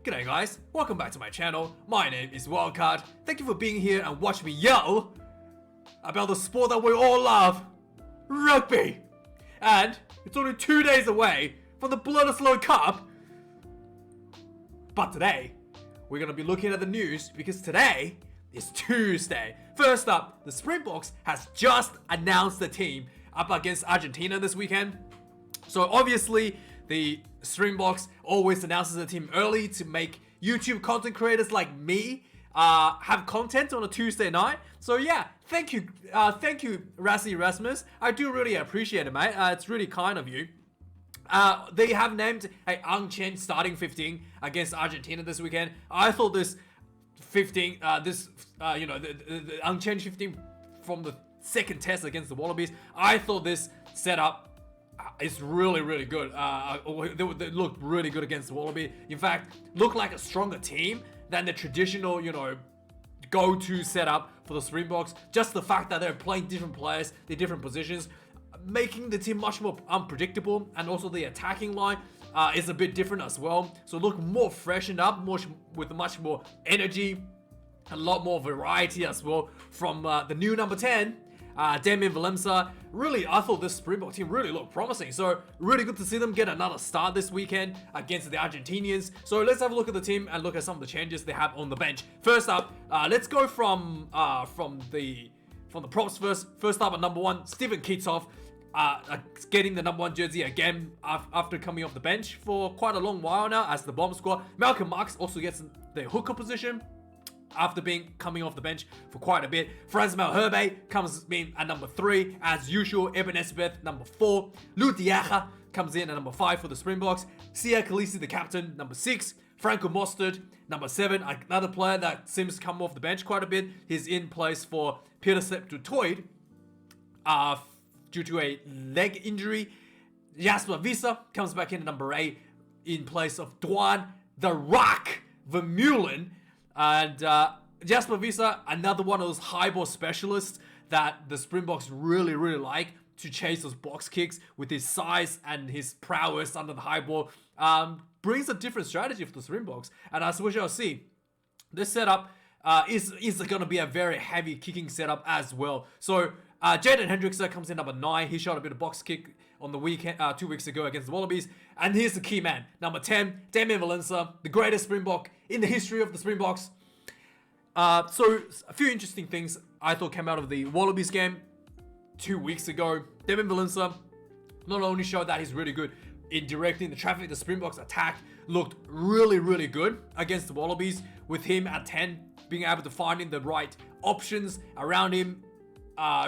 G'day guys, welcome back to my channel. My name is Wildcard. Thank you for being here and watching me yell about the sport that we all love, rugby. And it's only 2 days away from the Bledisloe Cup. But today, we're going to be looking at the news because today is Tuesday. First up, the Springboks has just announced the team up against Argentina this weekend. So obviously, the Springboks always announces the team early to make YouTube content creators like me have content on a Tuesday night. So yeah, thank you Rassi Rasmus. I do really appreciate it, mate. It's really kind of you. They have named Ioane starting 15 against Argentina this weekend. I thought this 15, the Ioane 15 from the second test against the Wallabies, I thought this setup is really good. They looked really good against the Wallaby. In fact, looked like a stronger team than the traditional, go-to setup for the Springboks. Just the fact that they're playing different players, the different positions, making the team much more unpredictable, and also the attacking line is a bit different as well. So look more freshened up, with much more energy, a lot more variety as well from the new number 10. Damian Valemsa. Really, I thought this Springbok team really looked promising. So really good to see them get another start this weekend against the Argentinians. So let's have a look at the team and look at some of the changes they have on the bench. First up, let's go from the props first. First up at number 1, Steven Kitsoff, getting the number 1 jersey again after coming off the bench for quite a long while now as the bomb squad. Malcolm Marx also gets the hooker position after coming off the bench for quite a bit. Franz Malherbe comes in at number 3 as usual. Eben Esbeth number 4. Lou Diacha comes in at number 5 for the Springboks. Sia Khaleesi the captain, number 6. Franco Mostert number 7, another player that seems to come off the bench quite a bit. He's in place for Peter Septutoid due to a leg injury. Jasper Visser comes back in at number 8 in place of Dwan the Rock Vermeulen. And Jasper Visser, another one of those high ball specialists that the Springboks really like to chase those box kicks with his size and his prowess under the high ball. Brings a different strategy for the Springboks. And as we shall see, this setup is going to be a very heavy kicking setup as well. So Jaden Hendrickson comes in number 9. He shot a bit of box kick on the weekend 2 weeks ago against the Wallabies. And here's the key man, number 10, Damian Valemsa, the greatest Springbok in the history of the Springboks. So a few interesting things I thought came out of the Wallabies game 2 weeks ago. Damian Valemsa not only showed that he's really good in directing the traffic, the Springboks attack looked really good against the Wallabies, with him at 10 being able to find the right options around him.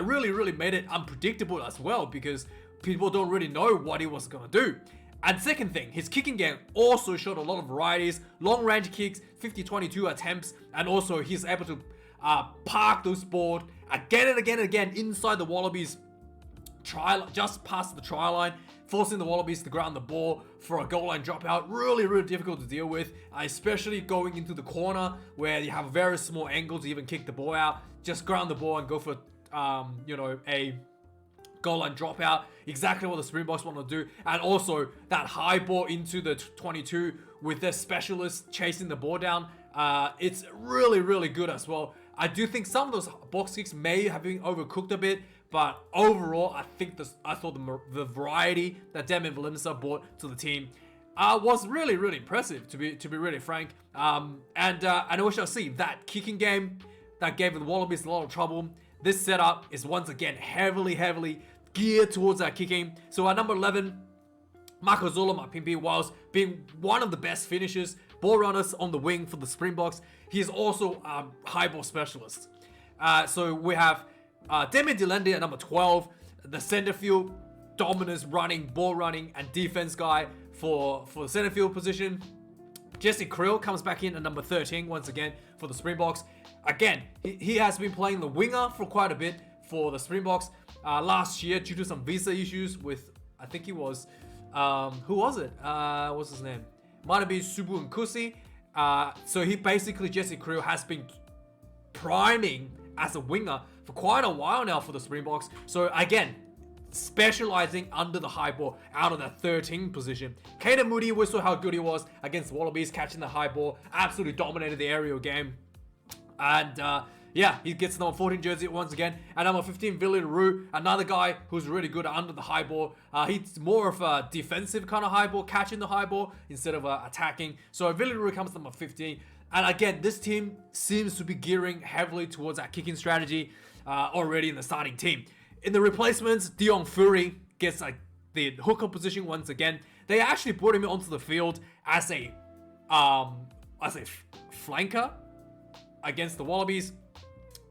Really made it unpredictable as well, because people don't really know what he was going to do. And second thing, his kicking game also showed a lot of varieties. Long range kicks, 50-22 attempts, and also he's able to park those board again and again inside the Wallabies just past the try line, forcing the Wallabies to ground the ball for a goal line dropout. Really difficult to deal with, especially going into the corner where you have a very small angle to even kick the ball out. Just ground the ball and go for a goal line dropout. Exactly what the Springboks want to do. And also that high ball into the 22 with their specialists chasing the ball down. It's really good as well. I do think some of those box kicks may have been overcooked a bit, but overall I thought the variety that Damian Valemsa brought to the team was really impressive, to be really frank. And we shall see that kicking game that gave the Wallabies a lot of trouble. This setup is once again heavily geared towards that kicking. So at number 11, Marco Zola Mapimpi, whilst being one of the best finishers, ball runners on the wing for the Springboks, he is also a high ball specialist. So we have Demi Delende at number 12, the center field dominance, ball running, and defense guy for the center field position. Jesse Krill comes back in at number 13 once again for the Springboks. Again, he has been playing the winger for quite a bit for the Springboks. Last year, due to some visa issues with, I think he was, who was it? What's his name? Might have been Subu Nkusi. So Jesse Krill has been priming as a winger for quite a while now for the Springboks. So again, specializing under the high ball out of that 13 position. Caden Moody, we saw how good he was against the Wallabies, catching the high ball, absolutely dominated the aerial game. And yeah, he gets number 14 jersey once again. And number 15, Billy LaRue, another guy who's really good under the high ball. He's more of a defensive kind of high ball, catching the high ball instead of attacking. So Billy LaRue comes to number 15. And again, this team seems to be gearing heavily towards that kicking strategy already in the starting team. In the replacements, Dion Fury gets like the hooker position once again. They actually brought him onto the field as a flanker against the Wallabies.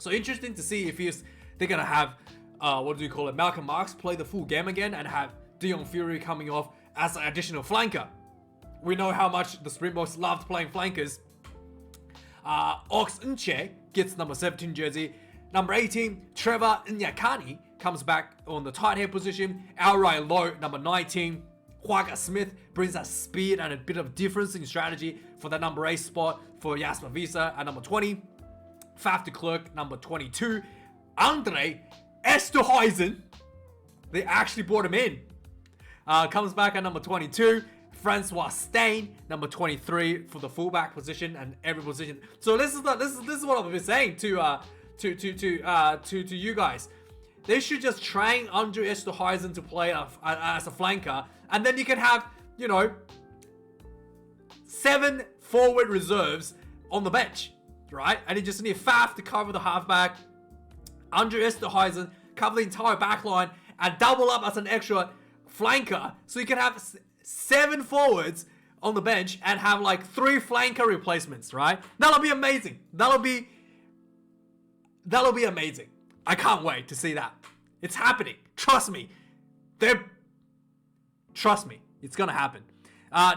So interesting to see if they're gonna have Malcolm Marks play the full game again and have Dion Fury coming off as an additional flanker. We know how much the Springboks loved playing flankers. Ox Nche gets number 17 jersey. Number 18, Trevor Nyakani comes back on the tight head position. Alrai Lowe, number 19. Huaga Smith brings that speed and a bit of difference in strategy for the number 8 spot for Jasper Visa at number 20. Faf de Klerk, number 22. Andre Esterhuizen, they actually brought him in. Comes back at number 22. Francois Steyn, number 23 for the fullback position and every position. So this is what I've been saying to you guys. They should just train Andre Esterhuizen to play as a flanker, and then you can have 7 forward reserves on the bench, right? And you just need Faf to cover the halfback, Andre Esterhuizen cover the entire back line, and double up as an extra flanker, so you can have 7 forwards on the bench and have like 3 flanker replacements, right? That'll be amazing. That'll be amazing. I can't wait to see that. It's happening. Trust me. Trust me. It's gonna happen.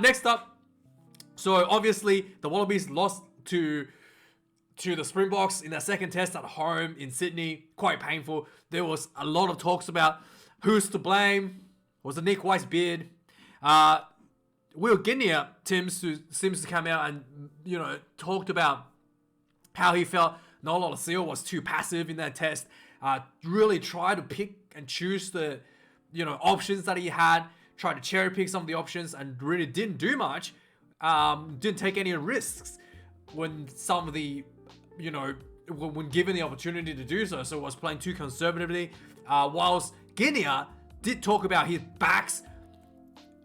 Next up, so obviously the Wallabies lost to the Springboks in their second test at home in Sydney. Quite painful. There was a lot of talks about who's to blame. Was it Nick Weisbeard? Will Genia seems to come out and talked about how he felt Lolesio was too passive in that test. Really tried to pick and choose the options that he had. Tried to cherry pick some of the options and really didn't do much. Didn't take any risks when some of the when given the opportunity to do so. So was playing too conservatively. Whilst Genia did talk about his backs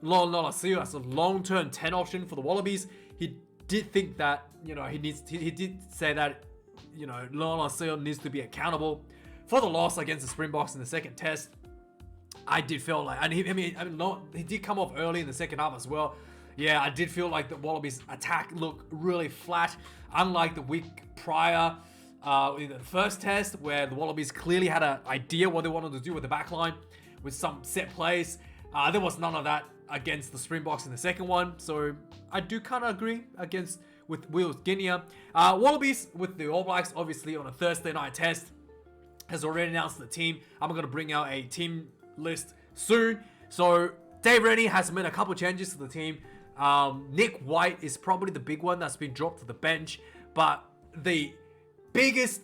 Lolesio as a long-term 10 option for the Wallabies. He did think that he did say that Lolesio needs to be accountable for the loss against the Springboks in the second test. I did feel like, and he did come off early in the second half as well. Yeah, I did feel like the Wallabies attack looked really flat, unlike the week prior in the first test, where the Wallabies clearly had an idea what they wanted to do with the back line, with some set plays. There was none of that against the Springboks in the second one, so I do kind of agree with Genia. Wallabies with the All Blacks, obviously on a Thursday night test, has already announced the team. I'm going to bring out a team list soon. So Dave Rennie has made a couple changes to the team. Nick White is probably the big one that's been dropped to the bench, but the biggest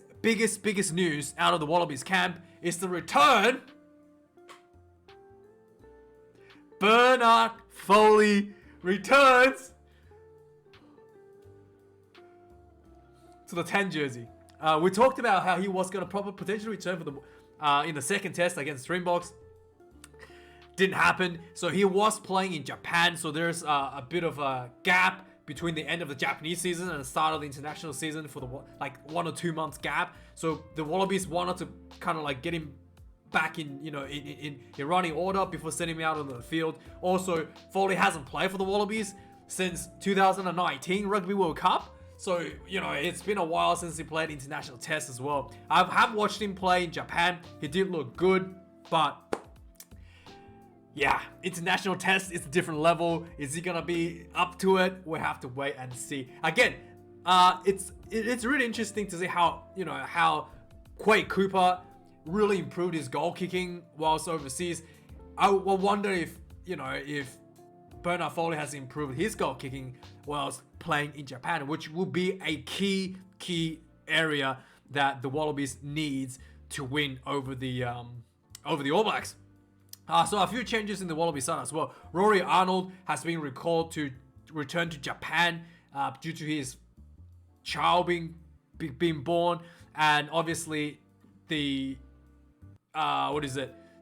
news out of the Wallabies camp is the return. Bernard Foley returns to the 10 jersey. We talked about how he was going to probably potentially return for the in the second test against Springboks. Didn't happen. So he was playing in Japan. So there's a bit of a gap between the end of the Japanese season and the start of the international season for the 1 or 2 months gap. So the Wallabies wanted to kind of get him back in running order before sending him out on the field. Also, Foley hasn't played for the Wallabies since 2019 Rugby World Cup. So, it's been a while since he played international tests as well. I have watched him play in Japan. He did look good, but yeah, international test is a different level. Is he gonna be up to it? We'll have to wait and see. Again, it's really interesting to see how Quade Cooper really improved his goal kicking whilst overseas. I wonder if Bernard Foley has improved his goal kicking whilst playing in Japan, which will be a key area that the Wallabies needs to win over the All Blacks. So a few changes in the Wallaby side as well. Rory Arnold has been recalled to return to Japan due to his child being born, and obviously the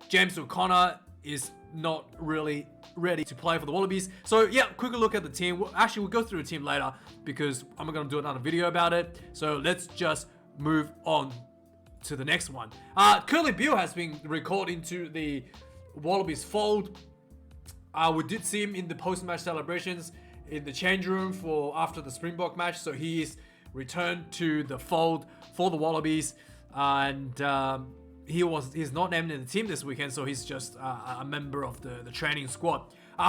James O'Connor is not really ready to play for the Wallabies. So yeah, quick look at the team. Actually, we'll go through the team later because I'm going to do another video about it. So let's just move on to the next one. Curly Beale has been recalled into the Wallabies fold. We did see him in the post-match celebrations in the change room after the Springbok match. So he is returned to the fold for the Wallabies, and he's not named in the team this weekend, so he's just a member of the training squad.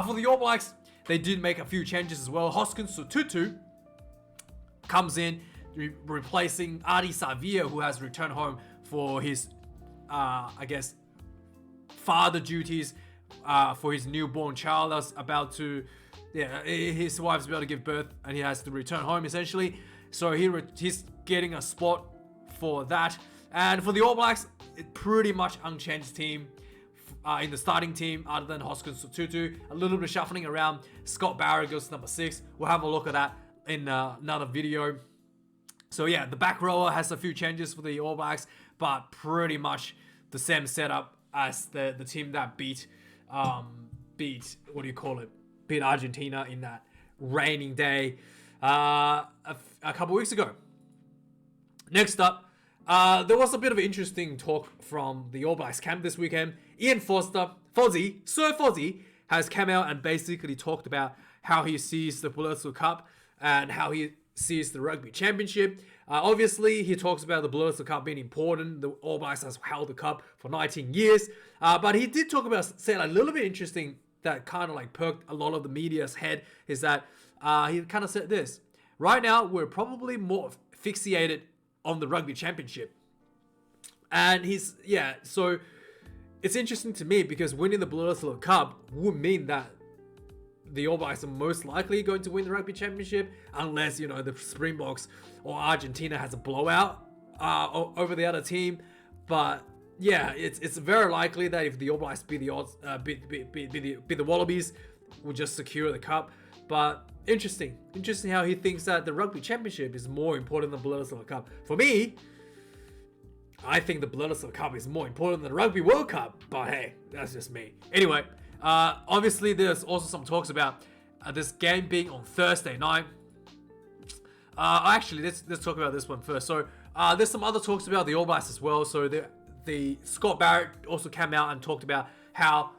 For the All Blacks, they did make a few changes as well. Hoskins Sotutu comes in, replacing Adi Savia, who has returned home for his, father duties for his newborn child that's about to, his wife's about to give birth, and he has to return home essentially. So he's getting a spot for that. And for the All Blacks, pretty much unchanged team in the starting team other than Hoskins Sotutu. A little bit of shuffling around. Scott Barrett goes to number 6. We'll have a look at that in another video. So yeah, the back rower has a few changes for the All Blacks, but pretty much the same setup as the team that beat Argentina in that raining day a couple weeks ago. Next up, there was a bit of interesting talk from the All Blacks camp this weekend. Ian Foster, Sir Fozzie, has come out and basically talked about how he sees the Bledisloe Cup and how he sees the Rugby Championship. Obviously, he talks about the Bledisloe Cup being important. The All Blacks has held the cup for 19 years. But he did talk about, say, a little bit interesting that kind of like perked a lot of the media's head, is that he kind of said this. Right now, we're probably more fixated on the Rugby Championship. And so it's interesting to me because winning the Bledisloe Cup would mean that the All Blacks are most likely going to win the Rugby Championship unless, the Springboks or Argentina has a blowout over the other team. But yeah, it's very likely that if the All Blacks beat the Wallabies, we'll just secure the cup. But interesting how he thinks that the Rugby Championship is more important than the Bledisloe Cup. For me, I think the Bledisloe Cup is more important than the Rugby World Cup. But hey, that's just me. Anyway, obviously there's also some talks about this game being on Thursday night. Actually, let's talk about this one first. So there's some other talks about the All Blacks as well. So the Scott Barrett also came out and talked about how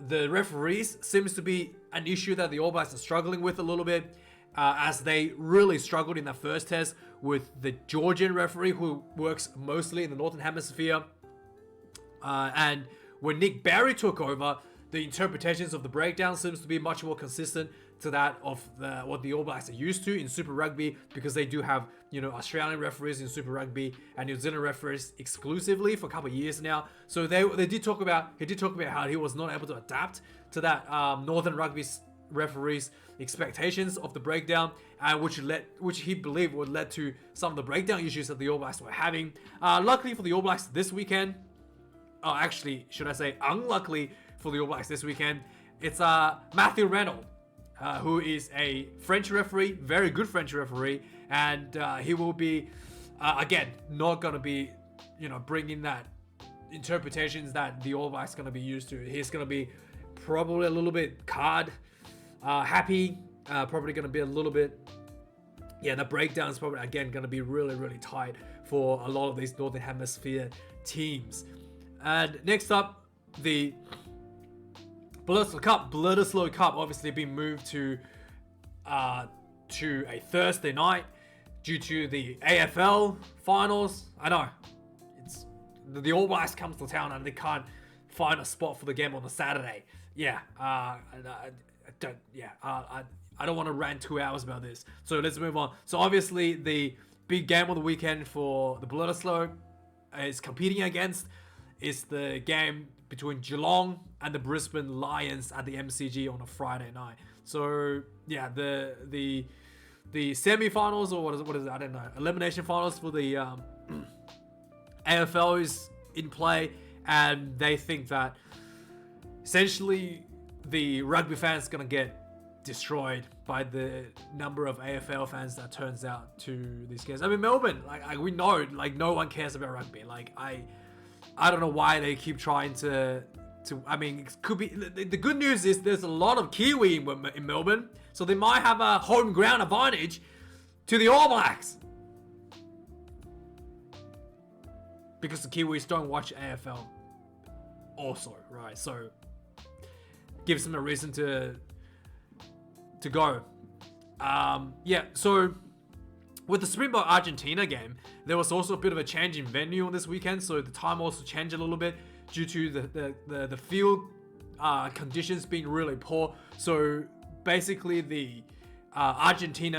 the referees seems to be an issue that the All Blacks are struggling with a little bit, as they really struggled in that first test with the Georgian referee who works mostly in the Northern Hemisphere. And when Nick Barry took over, the interpretations of the breakdown seems to be much more consistent to that of what the All Blacks are used to in Super Rugby, because they do have, Australian referees in Super Rugby and New Zealand referees exclusively for a couple of years now. So he did talk about how he was not able to adapt to that Northern Rugby referees' expectations of the breakdown, which he believed would lead to some of the breakdown issues that the All Blacks were having. Luckily for the All Blacks this weekend, unluckily for the All Blacks this weekend, it's Matthew Reynolds, who is a French referee, very good French referee, and he will be, again, not going to be, bringing that interpretations that the All Blacks going to be used to. He's going to be probably a little bit card happy, probably going to be a little bit, the breakdown is probably, again, going to be really, really tight for a lot of these Northern Hemisphere teams. And next up, the Bledisloe Cup obviously been moved to a Thursday night due to the AFL finals. I know it's the All Blacks comes to town and they can't find a spot for the game on the Saturday. I don't want to rant 2 hours about this. So let's move on. So obviously the big game of the weekend for the Bledisloe is competing against is the game between Geelong and the Brisbane Lions at the MCG on a Friday night. So yeah, the semi-finals, or what is it? I don't know. Elimination finals for the AFL is in play, and they think that essentially the rugby fans gonna get destroyed by the number of AFL fans that turns out to these games. I mean, Melbourne, like we know, like no one cares about rugby. Like I don't know why they keep trying to. I mean, it could be. The good news is there's a lot of Kiwi in Melbourne, so they might have a home ground advantage to the All Blacks because the Kiwis don't watch AFL. Also, right? So gives them a reason to go. Yeah, so with the Springbok Argentina game, there was also a bit of a change in venue on this weekend, so the time also changed a little bit due to the field conditions being really poor. So basically the Argentine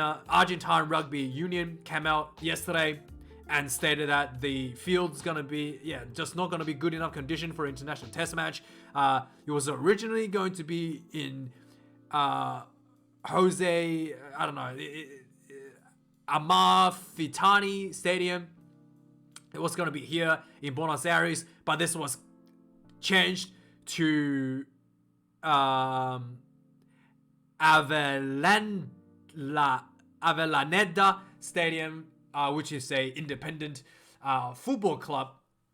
Rugby Union came out yesterday and stated that the field's gonna be just not gonna be good enough condition for international test match. It was originally going to be in Amalfitani Stadium. It was going to be here in Buenos Aires, but this was changed to Avellaneda Stadium, which is a independent football club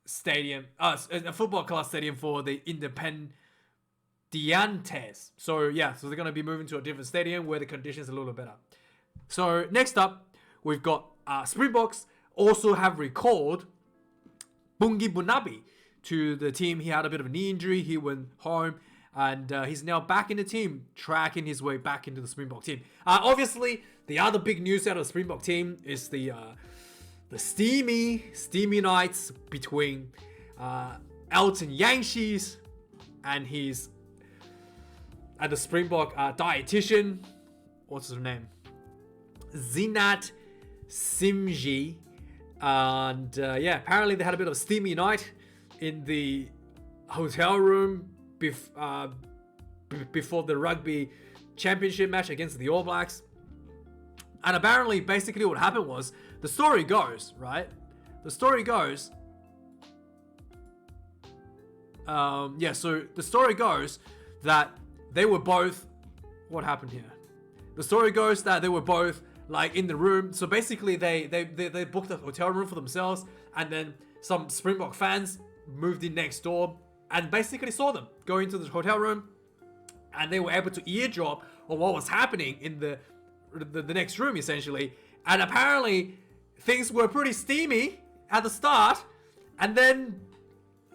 stadium, a football club stadium for the Independientes. So yeah, so they're going to be moving to a different stadium where the conditions are a little better. So next up, we've got Springboks also have recalled Bungi Bunabi to the team. He had a bit of a knee injury. He went home and he's now back in the team, tracking his way back into the Springbok team. Obviously, the other big news out of the Springbok team is the steamy nights between Elton Jantjies and his the Springbok dietitian. What's his name? Zinat Simji. And yeah, apparently they had a bit of a steamy night in the hotel room before the rugby championship match against the All Blacks. And apparently, basically what happened was, the story goes, right? The story goes, so the story goes that they were both, what happened here? The story goes that they were both like in the room. So basically they booked a hotel room for themselves, and then some Springbok fans moved in next door and basically saw them go into the hotel room, and they were able to eardrop on what was happening in the next room essentially. And apparently things were pretty steamy at the start, and then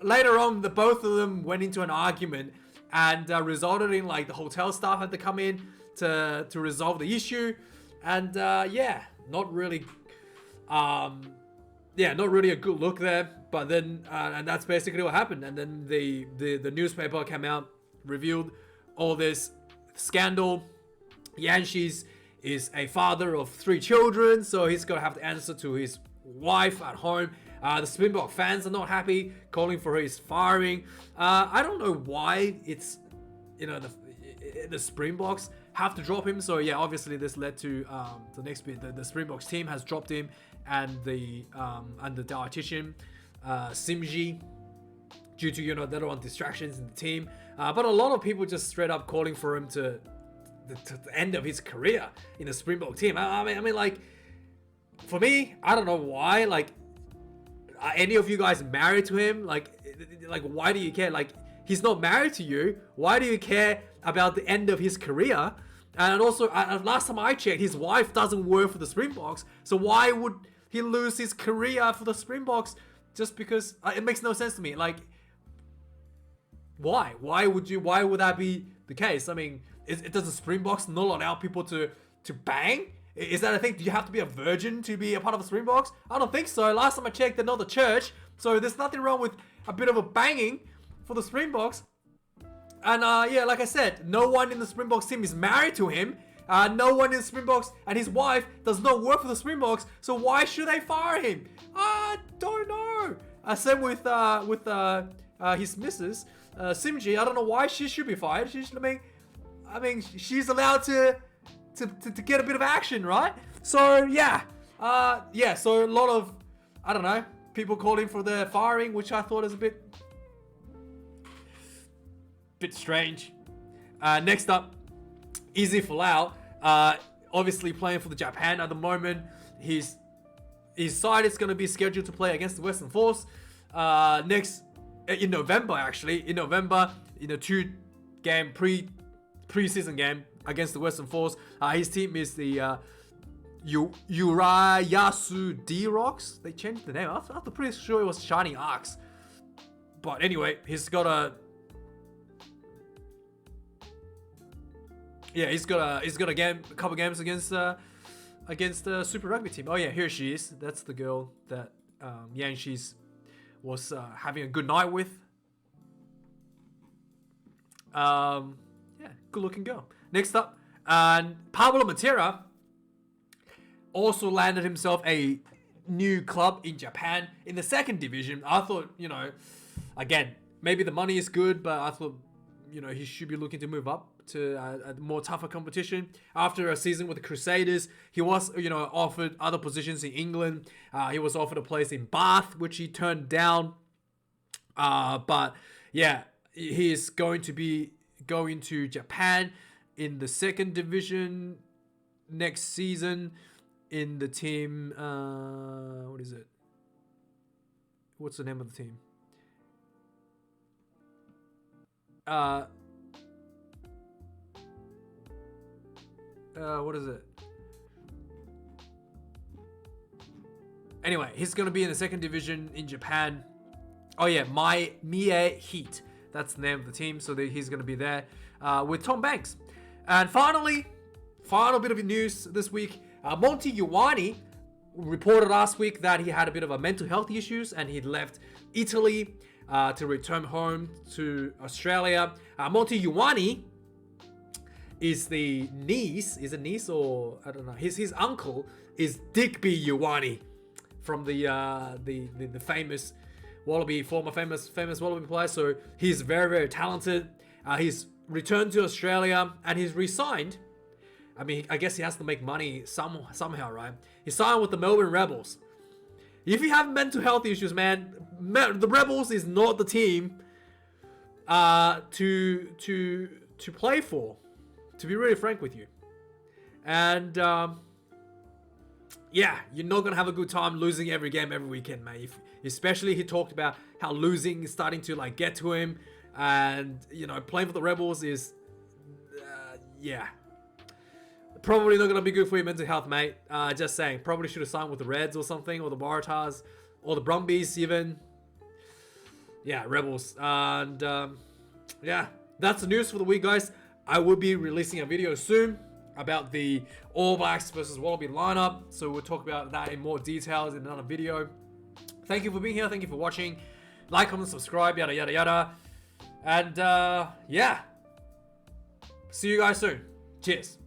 later on the both of them went into an argument and resulted in like the hotel staff had to come in to resolve the issue. And not really a good look there. But then and that's basically what happened. And then the newspaper came out, revealed all this scandal. Jantjies is a father of 3 children, so he's gonna have to answer to his wife at home. The Springbok fans are not happy, calling for his firing. I don't know why it's, the Springboks have to drop him. So yeah, obviously this led to the next bit. The Springboks team has dropped him, and the dietitian Simji, due to they don't want distractions in the team. But a lot of people just straight up calling for him to the end of his career in the Springbok team. I mean, like, for me, I don't know why. Like, are any of you guys married to him? Like why do you care? Like, he's not married to you. Why do you care about the end of his career? And also, last time I checked, his wife doesn't work for the Springboks. So why would he lose his career for the Springboks just because? It makes no sense to me. Like, why? Why would that be the case? I mean, does the Springboks not allow people to bang? Is that a thing? Do you have to be a virgin to be a part of the Springboks? I don't think so. Last time I checked, they're not the church. So there's nothing wrong with a bit of a banging for the Springboks. And like I said, no one in the Springboks team is married to him. No one in the Springboks, and his wife does not work for the Springboks. So why should they fire him? I don't know. Same with his missus, Simji. I don't know why she should be fired. I mean, she's allowed to get a bit of action, right? So yeah, so a lot of, I don't know, people calling for their firing, which I thought is a bit bit strange. Next up, Izzy Folau. Obviously playing for the Japan at the moment. His side is going to be scheduled to play against the Western Force in November, actually. In November, in a 2-game preseason game against the Western Force. His team is the Urayasu D-Rocks. They changed the name. I'm pretty sure it was Shining Arcs. But anyway, he's got a couple games against Super Rugby team. Oh yeah, here she is. That's the girl that Jantjies was having a good night with. Yeah, good looking girl. Next up, and Pablo Matera also landed himself a new club in Japan in the 2nd division. I thought, again, maybe the money is good, but I thought, he should be looking to move up to a more tougher competition. After a season with the Crusaders, he was, offered other positions in England. He was offered a place in Bath, which he turned down. But yeah, he is going to be going to Japan in the 2nd division next season in the team. What is it? What's the name of the team? What is it? Anyway, he's going to be in the 2nd division in Japan. Oh yeah, Mie Heat. That's the name of the team. So he's going to be there with Tom Banks. And finally, final bit of news this week. Monty Ioane reported last week that he had a bit of a mental health issues and he'd left Italy to return home to Australia. Monty Ioane is the niece. Is it niece or I don't know? His uncle is Digby Ioane from the famous Wallaby, former famous Wallaby player. So he's very, very talented. He's returned to Australia and he's re-signed. I mean, I guess he has to make money somehow, right? He signed with the Melbourne Rebels. If you have mental health issues, man, the Rebels is not the team to play for. To be really frank with you. And yeah, you're not gonna have a good time losing every game every weekend, mate. Especially he talked about how losing is starting to get to him, and playing for the Rebels is yeah, probably not gonna be good for your mental health, mate. Just saying, probably should have signed with the Reds or something, or the Waratahs, or the Brumbies even. Yeah, Rebels. And yeah, that's the news for the week, guys. I will be releasing a video soon about the All Blacks versus Wallaby lineup, so we'll talk about that in more details in another video. Thank you for being here. Thank you for watching. Like, comment, subscribe, yada yada yada. And yeah, see you guys soon. Cheers.